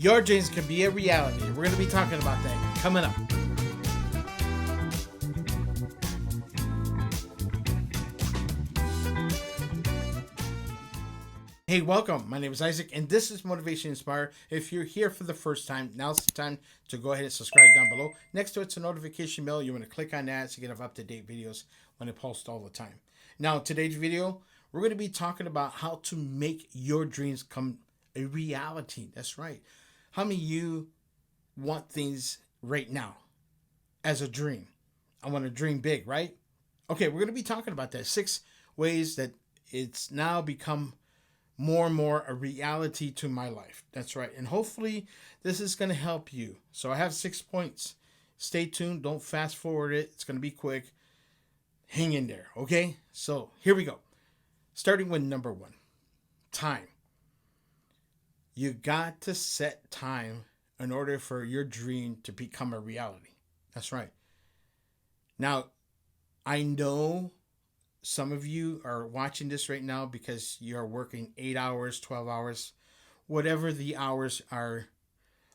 Your dreams can be a reality. We're going to be talking about that coming up. Hey, welcome. My name is Isaac, and this is Motivation Inspire. If you're here for the first time, now's the time to go ahead and subscribe down below. Next to it's a notification bell. You want to click on that to get up-to-date videos when I post all the time. Now, today's video, we're going to be talking about how to make your dreams come a reality. That's right. How many of you want things right now as a dream? I want to dream big, right? Okay, we're going to be talking about that. 6 ways that it's now become more and more a reality to my life. That's right. And hopefully this is going to help you. So I have 6 points. Stay tuned. Don't fast forward it. It's going to be quick. Hang in there. Okay. So here we go. Starting with number 1, time. You got to set time in order for your dream to become a reality. That's right. Now, I know some of you are watching this right now because you're working 8 hours, 12 hours, whatever the hours are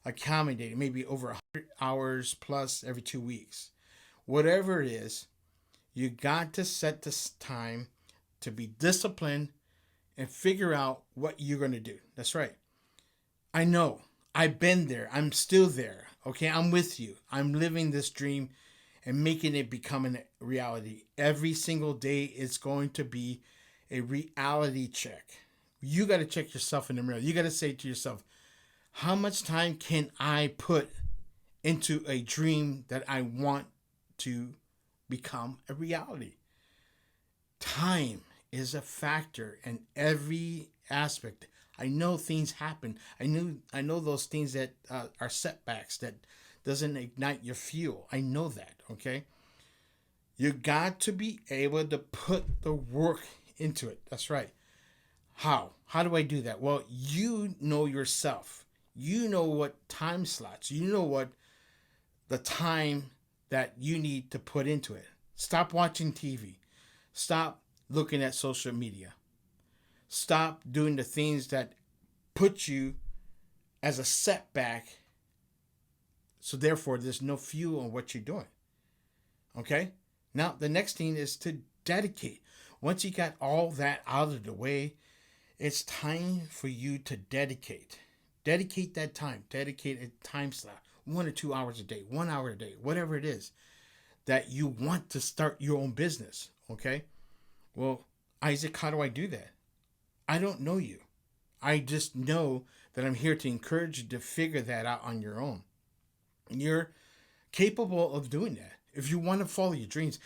accommodating, maybe over 100 hours plus every 2 weeks. Whatever it is, you got to set this time to be disciplined and figure out what you're going to do. That's right. I know. I've been there. I'm still there. Okay, I'm with you. I'm living this dream and making it become a reality. Every single day it's going to be a reality check. You got to check yourself in the mirror. You got to say to yourself, how much time can I put into a dream that I want to become a reality? Time is a factor in every aspect. I know things happen. I know those things that are setbacks that doesn't ignite your fuel. I know that, okay? You got to be able to put the work into it. That's right. How? How do I do that? Well, you know yourself. You know what time slots. You know what the time that you need to put into it. Stop watching TV. Stop looking at social media. Stop doing the things that put you as a setback. So therefore, there's no fuel on what you're doing. Okay? Now, the next thing is to dedicate. Once you got all that out of the way, it's time for you to dedicate. Dedicate that time. Dedicate a time slot. 1 or 2 hours a day, 1 hour a day, whatever it is that you want to start your own business. Okay? Well, Isaac, how do I do that? I don't know you. I just know that I'm here to encourage you to figure that out on your own. You're capable of doing that. If you want to follow your dreams,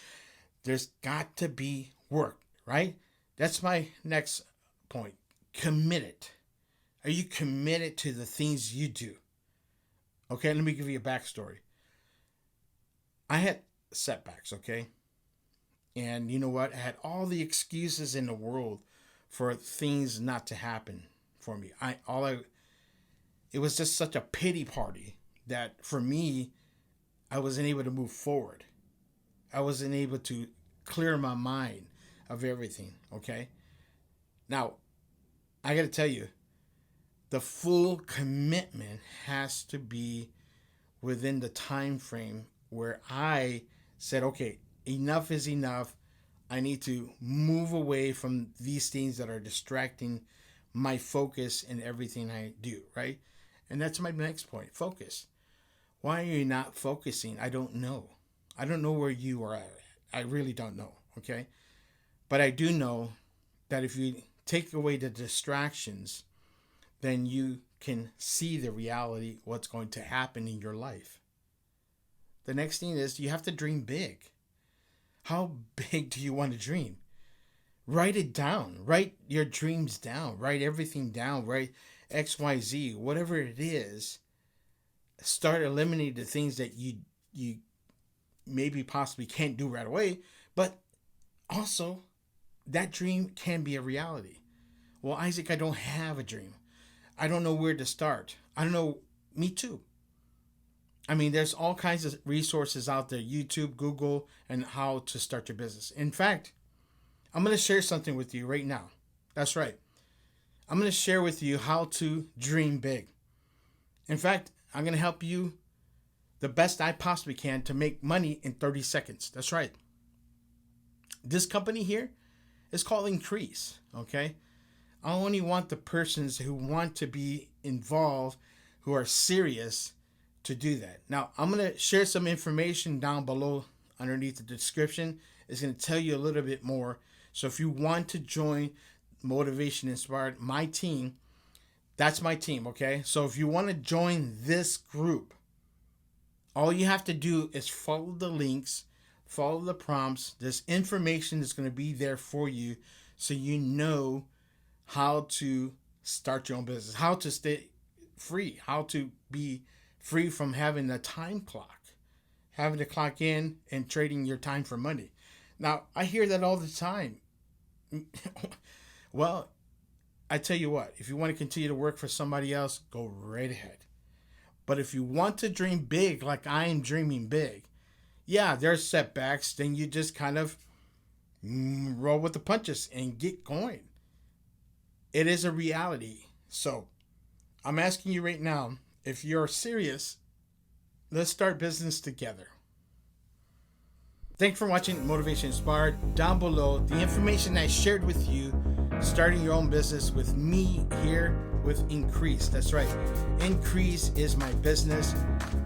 there's got to be work, right? That's my next point. Committed. Are you committed to the things you do? Okay, let me give you a backstory. I had setbacks, okay? And you know what? I had all the excuses in the world for things not to happen for me. It was just such a pity party that for me, I wasn't able to move forward. I wasn't able to clear my mind of everything, okay? Now, I got to tell you, the full commitment has to be within the time frame where I said, okay, enough is enough. I need to move away from these things that are distracting my focus in everything I do, right? And that's my next point, focus. Why are you not focusing? I don't know. I don't know where you are at. I really don't know, okay? But I do know that if you take away the distractions, then you can see the reality, what's going to happen in your life. The next thing is you have to dream big. How big do you want to dream? Write it down. Write your dreams down. Write everything down. Write X, Y, Z, whatever it is. Start eliminating the things that you maybe possibly can't do right away. But also, that dream can be a reality. Well, Isaac, I don't have a dream. I don't know where to start. I don't know. Me too. I mean, there's all kinds of resources out there, YouTube, Google, and how to start your business. In fact, I'm going to share something with you right now. That's right. I'm going to share with you how to dream big. In fact, I'm going to help you the best I possibly can to make money in 30 seconds. That's right. This company here is called Increase, okay? I only want the persons who want to be involved, who are serious, to do that. Now, I'm going to share some information down below underneath the description. It's going to tell you a little bit more. So if you want to join Motivation Inspired, my team, that's my team, okay? So if you want to join this group, all you have to do is follow the links, follow the prompts. This information is going to be there for you so you know how to start your own business, how to stay free, how to be free from having a time clock, having to clock in and trading your time for money. Now, I hear that all the time. Well, I tell you what, if you want to continue to work for somebody else, go right ahead. But if you want to dream big like I am dreaming big, yeah, there's setbacks. Then you just kind of roll with the punches and get going. It is a reality. So I'm asking you right now, if you're serious, let's start business together. Thanks for watching Motivation Inspired. Down below, the information I shared with you, starting your own business with me here with Increase. That's right. Increase is my business.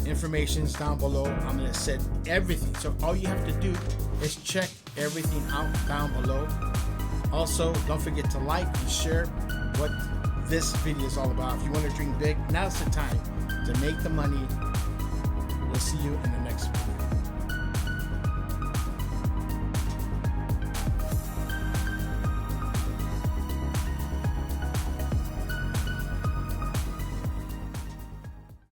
Information's down below. I'm going to set everything. So all you have to do is check everything out down below. Also, don't forget to like and share what this video is all about. If you want to dream big, now's the time to make the money. We'll see you in the next video.